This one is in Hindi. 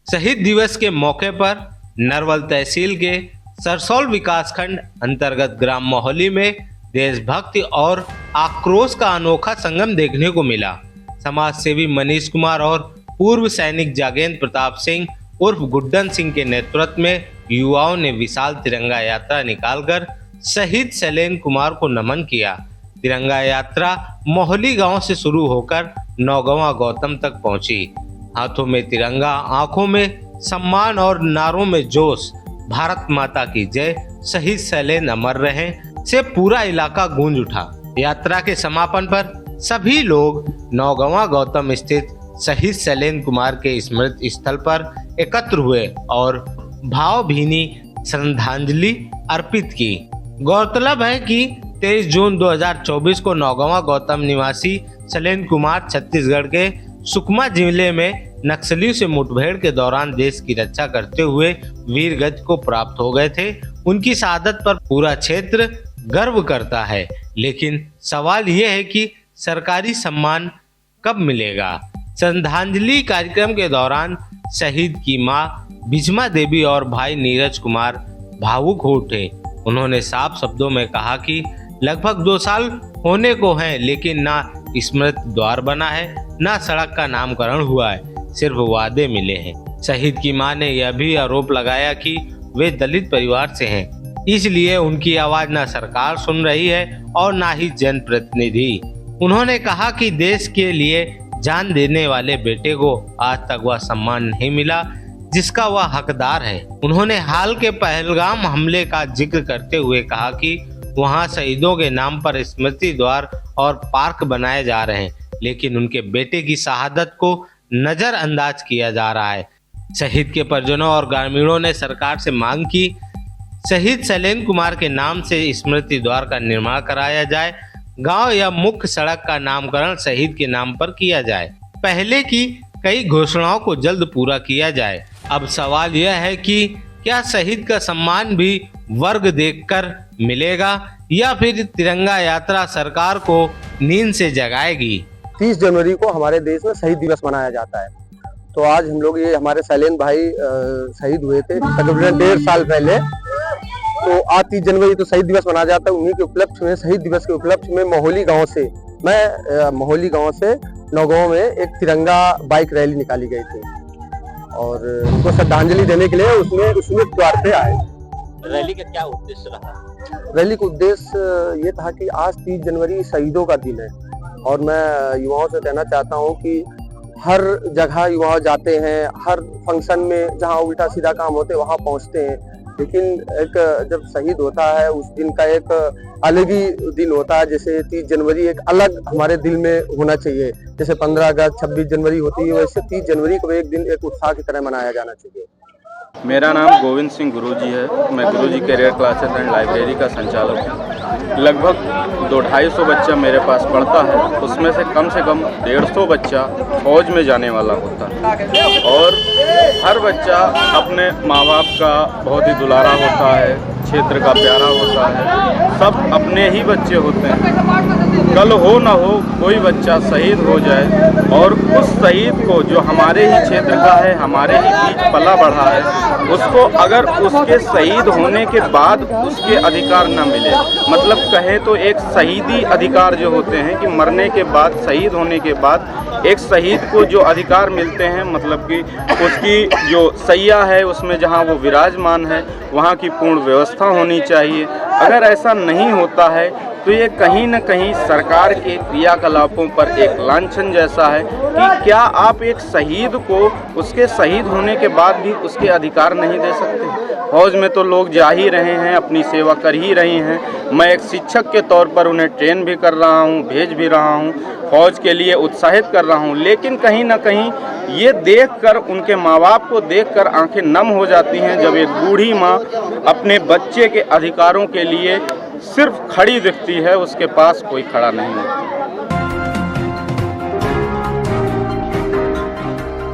शहीद दिवस के मौके पर नरवल तहसील के सरसौल विकासखंड अंतर्गत ग्राम मोहली में देशभक्ति और आक्रोश का अनोखा संगम देखने को मिला। समाज सेवी मनीष कुमार और पूर्व सैनिक जागेंद्र प्रताप सिंह उर्फ गुड्डन सिंह के नेतृत्व में युवाओं ने विशाल तिरंगा यात्रा निकालकर शहीद शैलेंद्र कुमार को नमन किया। तिरंगा यात्रा मोहली गांव से शुरू होकर नौगवां गौतम तक पहुंची। हाथों में तिरंगा, आंखों में सम्मान और नारों में जोश। भारत माता की जय, शहीद शैलेंद्र अमर रहे से पूरा इलाका गूंज उठा। यात्रा के समापन पर सभी लोग नौगवां गौतम स्थित शहीद शैलेंद्र कुमार के स्मृति स्थल पर एकत्र हुए और भावभीनी श्रद्धांजलि अर्पित की। गौरतलब है कि 23 जून 2024 को नौगवां गौतम निवासी शैलेंद्र कुमार छत्तीसगढ़ के सुकमा जिले में नक्सलियों से मुठभेड़ के दौरान देश की रक्षा करते हुए वीर गति को प्राप्त हो गए थे। उनकी शहादत पर पूरा क्षेत्र गर्व करता है, लेकिन सवाल यह है कि सरकारी सम्मान कब मिलेगा। श्रद्धांजलि कार्यक्रम के दौरान शहीद की मां बिजमा देवी और भाई नीरज कुमार भावुक हो उठे। उन्होंने साफ शब्दों में कहा कि लगभग 2 साल होने को हैं, लेकिन ना स्मृति द्वार बना है, ना सड़क का नामकरण हुआ है, सिर्फ वादे मिले हैं। शहीद की मां ने यह भी आरोप लगाया कि वे दलित परिवार से हैं, इसलिए उनकी आवाज ना सरकार सुन रही है और ना ही जनप्रतिनिधि। उन्होंने कहा कि देश के लिए जान देने वाले बेटे को आज तक वह सम्मान नहीं मिला जिसका वह हकदार है। उन्होंने हाल के पहलगाम हमले का जिक्र करते हुए कहा कि वहां शहीदों के नाम पर स्मृति द्वार और पार्क बनाए जा रहे हैं, लेकिन उनके बेटे की शहादत को नजरअंदाज किया जा रहा है। शहीद के परिजनों और ग्रामीणों ने सरकार से मांग की शहीद शैलेंद्र कुमार के नाम से स्मृति द्वार का निर्माण कराया जाए, गांव या मुख्य सड़क का नामकरण शहीद के नाम पर किया जाए, पहले की कई घोषणाओं को जल्द पूरा किया जाए। अब सवाल यह है कि क्या शहीद का सम्मान भी वर्ग देखकर मिलेगा या फिर तिरंगा यात्रा सरकार को नींद से जगाएगी। 30 जनवरी को हमारे देश में शहीद दिवस मनाया जाता है। तो आज हम लोग, ये हमारे शैलेंद्र भाई शहीद हुए थे तकरीबन 1.5 साल पहले। तो आज 30 जनवरी तो शहीद दिवस मनाया जाता है। उन्हीं के उपलक्ष्य में, शहीद दिवस के उपलक्ष्य में मोहली गांव से नौगांव में एक तिरंगा बाइक रैली निकाली गई थी और उनको श्रद्धांजलि देने के लिए उसमें द्वार पे आए। रैली का क्या उद्देश्य रहा? रैली का उद्देश्य ये था कि आज 30 जनवरी शहीदों का दिन है और मैं युवाओं से कहना चाहता हूँ कि हर जगह युवा जाते हैं, हर फंक्शन में जहाँ उल्टा सीधा काम होते हैं वहाँ पहुँचते हैं, लेकिन एक जब शहीद होता है उस दिन का एक अलग ही दिन होता है। जैसे 30 जनवरी एक अलग हमारे दिल में होना चाहिए, जैसे 15 अगस्त 26 जनवरी होती है, वैसे 30 जनवरी को एक दिन एक उत्साह की तरह मनाया जाना चाहिए। मेरा नाम गोविंद सिंह गुरुजी है। मैं गुरुजी कैरियर क्लासेस एंड लाइब्रेरी का संचालक हूँ। लगभग 200-250 बच्चा मेरे पास पढ़ता है, उसमें से कम 150 बच्चा फौज में जाने वाला होता है और हर बच्चा अपने माँ बाप का बहुत ही दुलारा होता है, क्षेत्र का प्यारा होता है, सब अपने ही बच्चे होते हैं। कल हो ना हो कोई बच्चा शहीद हो जाए और उस शहीद को जो हमारे ही क्षेत्र का है, हमारे ही बीच पला बढ़ा है, उसको अगर उसके शहीद होने के बाद उसके अधिकार न मिले, मतलब कहे तो एक शहीदी अधिकार जो होते हैं कि मरने के बाद, शहीद होने के बाद एक शहीद को जो अधिकार मिलते हैं, मतलब कि उसकी जो सैया है उसमें जहां वो विराजमान है वहां की पूर्ण व्यवस्था होनी चाहिए। अगर ऐसा नहीं होता है तो ये कहीं न कहीं सरकार के क्रियाकलापों पर एक लांछन जैसा है कि क्या आप एक शहीद को उसके शहीद होने के बाद भी उसके अधिकार नहीं दे सकते। फौज में तो लोग जा ही रहे हैं, अपनी सेवा कर ही रहे हैं। मैं एक शिक्षक के तौर पर उन्हें ट्रेन भी कर रहा हूँ, भेज भी रहा हूँ, फौज के लिए उत्साहित कर रहा हूँ, लेकिन कहीं न कहीं ये देखकर, उनके माँ बाप को देखकर आंखें नम हो जाती हैं जब एक बूढ़ी माँ अपने बच्चे के अधिकारों के लिए सिर्फ खड़ी दिखती है, उसके पास कोई खड़ा नहीं होता।